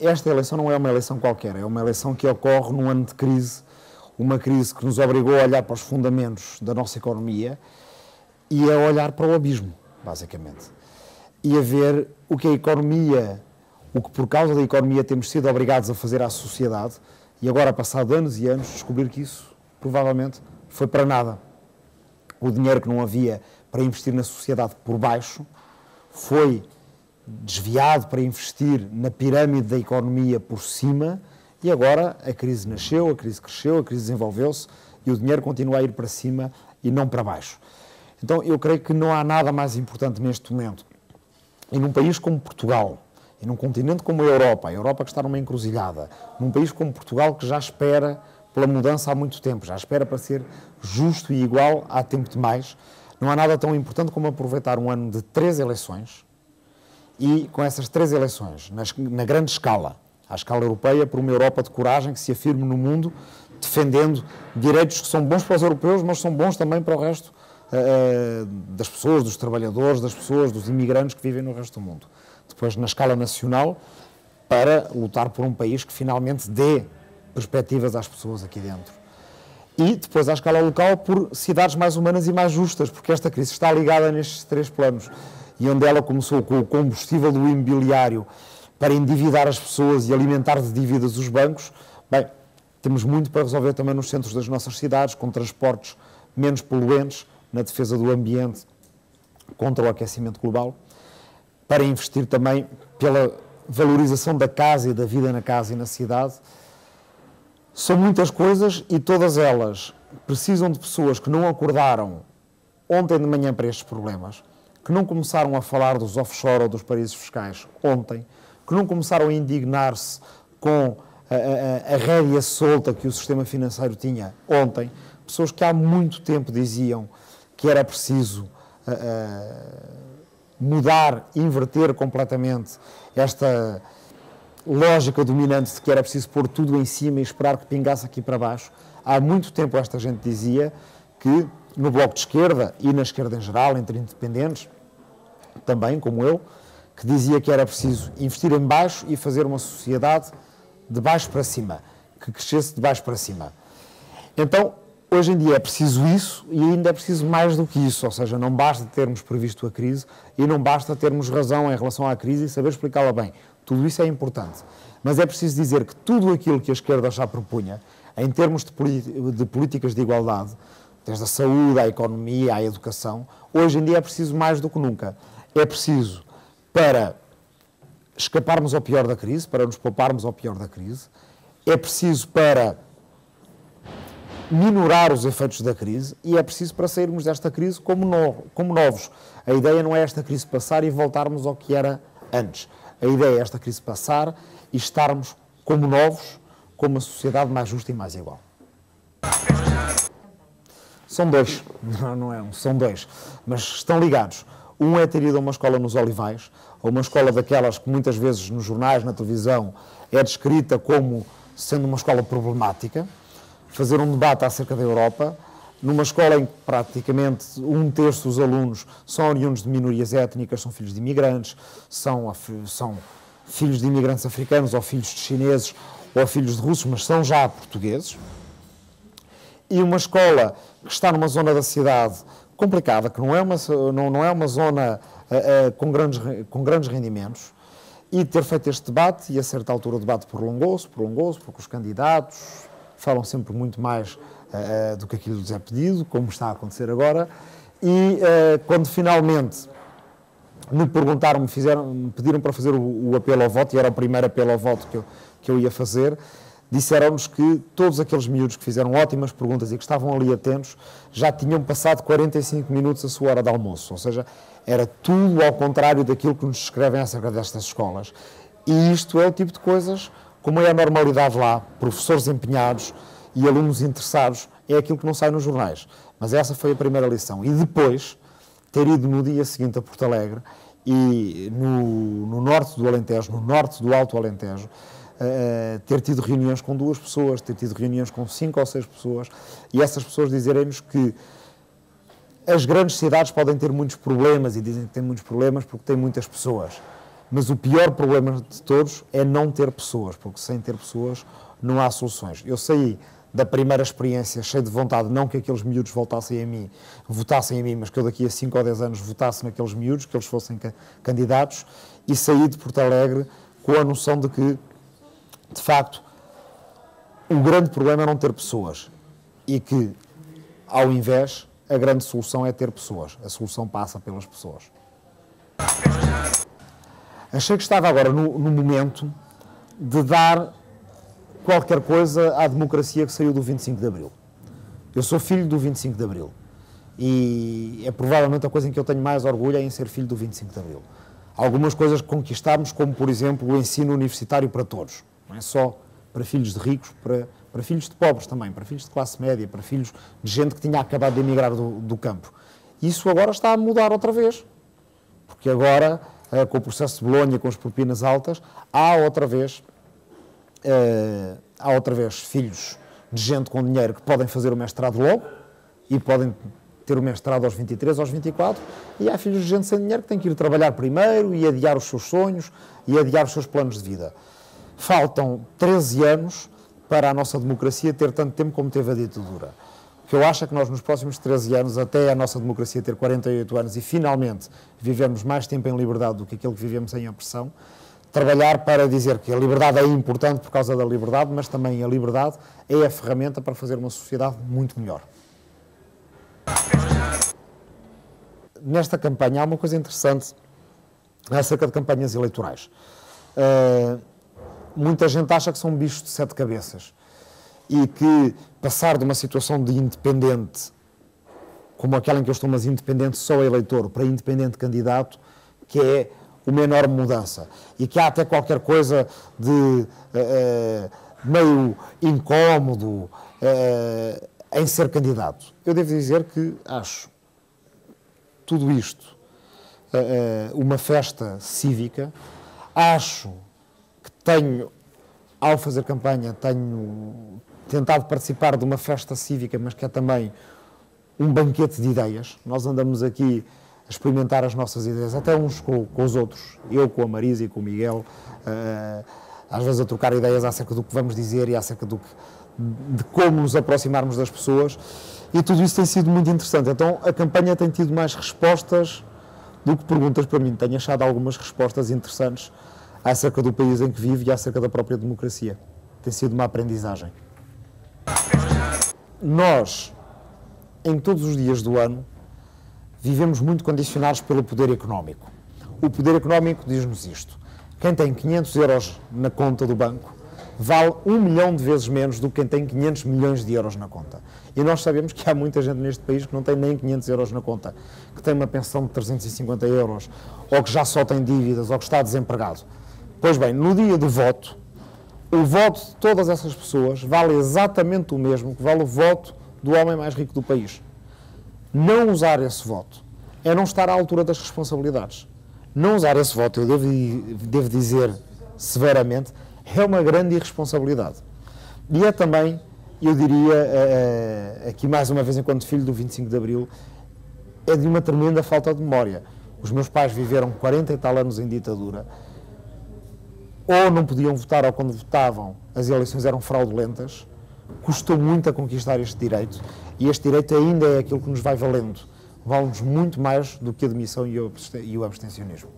esta eleição não é uma eleição qualquer, é uma eleição que ocorre num ano de crise, uma crise que nos obrigou a olhar para os fundamentos da nossa economia e a olhar para o abismo, basicamente. E a ver o que a economia, o que por causa da economia temos sido obrigados a fazer à sociedade, e agora, passado anos e anos, descobrir que isso provavelmente foi para nada. O dinheiro que não havia para investir na sociedade por baixo foi desviado para investir na pirâmide da economia por cima, e agora a crise nasceu, a crise cresceu, a crise desenvolveu-se e o dinheiro continua a ir para cima e não para baixo. Então eu creio que não há nada mais importante neste momento. E num país como Portugal, e num continente como a Europa que está numa encruzilhada, num país como Portugal que já espera pela mudança há muito tempo, já espera para ser justo e igual há tempo demais, não há nada tão importante como aproveitar um ano de 3 eleições e com essas 3 eleições, na grande escala, à escala europeia, por uma Europa de coragem que se afirme no mundo, defendendo direitos que são bons para os europeus, mas são bons também para o resto das pessoas, dos trabalhadores, das pessoas, dos imigrantes que vivem no resto do mundo. Depois, na escala nacional, para lutar por um país que finalmente dê perspectivas às pessoas aqui dentro. E depois, à escala local, por cidades mais humanas e mais justas, porque esta crise está ligada nestes 3 planos. E onde ela começou com o combustível do imobiliário para endividar as pessoas e alimentar de dívidas os bancos, bem, temos muito para resolver também nos centros das nossas cidades, com transportes menos poluentes, na defesa do ambiente, contra o aquecimento global, para investir também pela valorização da casa e da vida na casa e na cidade. São muitas coisas e todas elas precisam de pessoas que não acordaram ontem de manhã para estes problemas, que não começaram a falar dos offshore ou dos paraísos fiscais ontem, que não começaram a indignar-se com a rédea solta que o sistema financeiro tinha ontem, pessoas que há muito tempo diziam que era preciso mudar, inverter completamente esta lógica dominante de que era preciso pôr tudo em cima e esperar que pingasse aqui para baixo. Há muito tempo esta gente dizia que no Bloco de Esquerda e na esquerda em geral, entre independentes, também, como eu, que dizia que era preciso investir em baixo e fazer uma sociedade de baixo para cima, que crescesse de baixo para cima. Então, hoje em dia é preciso isso e ainda é preciso mais do que isso, ou seja, não basta termos previsto a crise e não basta termos razão em relação à crise e saber explicá-la bem. Tudo isso é importante, mas é preciso dizer que tudo aquilo que a esquerda já propunha, em termos de políticas de igualdade, desde a saúde, à economia, à educação, hoje em dia é preciso mais do que nunca. É preciso para escaparmos ao pior da crise, para nos pouparmos ao pior da crise, é preciso para minorar os efeitos da crise e é preciso para sairmos desta crise como novos. A ideia não é esta crise passar e voltarmos ao que era antes. A ideia é esta crise passar e estarmos como novos, com uma sociedade mais justa e mais igual. São 2, não é um, são 2, mas estão ligados. Um é ter ido a uma escola nos Olivais, ou uma escola daquelas que muitas vezes nos jornais, na televisão, é descrita como sendo uma escola problemática, fazer um debate acerca da Europa, numa escola em que praticamente 1/3 dos alunos são oriundos de minorias étnicas, são filhos de imigrantes, são filhos de imigrantes africanos, ou filhos de chineses, ou filhos de russos, mas são já portugueses. E uma escola que está numa zona da cidade complicada, que não é uma zona com grandes rendimentos, e ter feito este debate, e a certa altura o debate prolongou-se, porque os candidatos falam sempre muito mais do que aquilo lhes é pedido, como está a acontecer agora, e quando finalmente me perguntaram, me pediram para fazer o apelo ao voto, e era o primeiro apelo ao voto que eu ia fazer, disseram-nos que todos aqueles miúdos que fizeram ótimas perguntas e que estavam ali atentos já tinham passado 45 minutos a sua hora de almoço, ou seja, era tudo ao contrário daquilo que nos descrevem acerca destas escolas. E isto é o tipo de coisas, como é a normalidade lá, professores empenhados e alunos interessados, é aquilo que não sai nos jornais. Mas essa foi a primeira lição. E depois, ter ido no dia seguinte a Porto Alegre e no norte do Alentejo, no norte do Alto Alentejo, ter tido reuniões com 2 pessoas, ter tido reuniões com 5 ou 6 pessoas, e essas pessoas dizerem-nos que as grandes cidades podem ter muitos problemas, e dizem que têm muitos problemas porque têm muitas pessoas, Mas o pior problema de todos é não ter pessoas, porque sem ter pessoas não há soluções. Eu saí da primeira experiência cheio de vontade, não que aqueles miúdos votassem em mim, mas que eu daqui a 5 ou 10 anos votasse naqueles miúdos, que eles fossem candidatos, e saí de Porto Alegre com a noção de que, de facto, o grande problema é não ter pessoas e que, ao invés, a grande solução é ter pessoas. A solução passa pelas pessoas. Achei que estava agora no momento de dar qualquer coisa à democracia que saiu do 25 de Abril. Eu sou filho do 25 de Abril e é provavelmente a coisa em que eu tenho mais orgulho é em ser filho do 25 de Abril. Algumas coisas que conquistámos, como por exemplo o ensino universitário para todos, não é só para filhos de ricos, para filhos de pobres também, para filhos de classe média, para filhos de gente que tinha acabado de emigrar do campo. Isso agora está a mudar outra vez, porque agora, com o processo de Bolonha, com as propinas altas, há outra vez filhos de gente com dinheiro que podem fazer o mestrado logo e podem ter o mestrado aos 23, aos 24, e há filhos de gente sem dinheiro que têm que ir trabalhar primeiro e adiar os seus sonhos e adiar os seus planos de vida. Faltam 13 anos para a nossa democracia ter tanto tempo como teve a ditadura. O que eu acho é que nós, nos próximos 13 anos, até a nossa democracia ter 48 anos e finalmente vivemos mais tempo em liberdade do que aquele que vivemos em opressão, trabalhar para dizer que a liberdade é importante por causa da liberdade, mas também a liberdade é a ferramenta para fazer uma sociedade muito melhor. Nesta campanha há uma coisa interessante acerca de campanhas eleitorais. Muita gente acha que são bichos de 7 cabeças e que passar de uma situação de independente, como aquela em que eu estou, mas independente só eleitor, para independente candidato, que é uma enorme mudança. E que há até qualquer coisa de meio incómodo em ser candidato. Eu devo dizer que acho tudo isto uma festa cívica. Acho que tenho, ao fazer campanha, tenho tentado participar de uma festa cívica, mas que é também um banquete de ideias. Nós andamos aqui a experimentar as nossas ideias, até uns com os outros, eu com a Marisa e com o Miguel, às vezes a trocar ideias acerca do que vamos dizer e acerca de como nos aproximarmos das pessoas, e tudo isso tem sido muito interessante. Então a campanha tem tido mais respostas do que perguntas para mim. Tenho achado algumas respostas interessantes acerca do país em que vivo e acerca da própria democracia. Tem sido uma aprendizagem. Nós, em todos os dias do ano, vivemos muito condicionados pelo poder económico. O poder económico diz-nos isto: quem tem 500 euros na conta do banco vale 1 milhão de vezes menos do que quem tem 500 milhões de euros na conta. E nós sabemos que há muita gente neste país que não tem nem 500 euros na conta, que tem uma pensão de 350 euros, ou que já só tem dívidas, ou que está desempregado. Pois bem, no dia do voto, o voto de todas essas pessoas vale exatamente o mesmo que vale o voto do homem mais rico do país. Não usar esse voto é não estar à altura das responsabilidades. Não usar esse voto, eu devo dizer severamente, é uma grande irresponsabilidade. E é também, eu diria, aqui mais uma vez enquanto filho do 25 de Abril, é de uma tremenda falta de memória. Os meus pais viveram 40 e tal anos em ditadura, ou não podiam votar, ou quando votavam as eleições eram fraudulentas. Custou muito a conquistar este direito, e este direito ainda é aquilo que nos vai valendo. Vale-nos muito mais do que a demissão e o abstencionismo.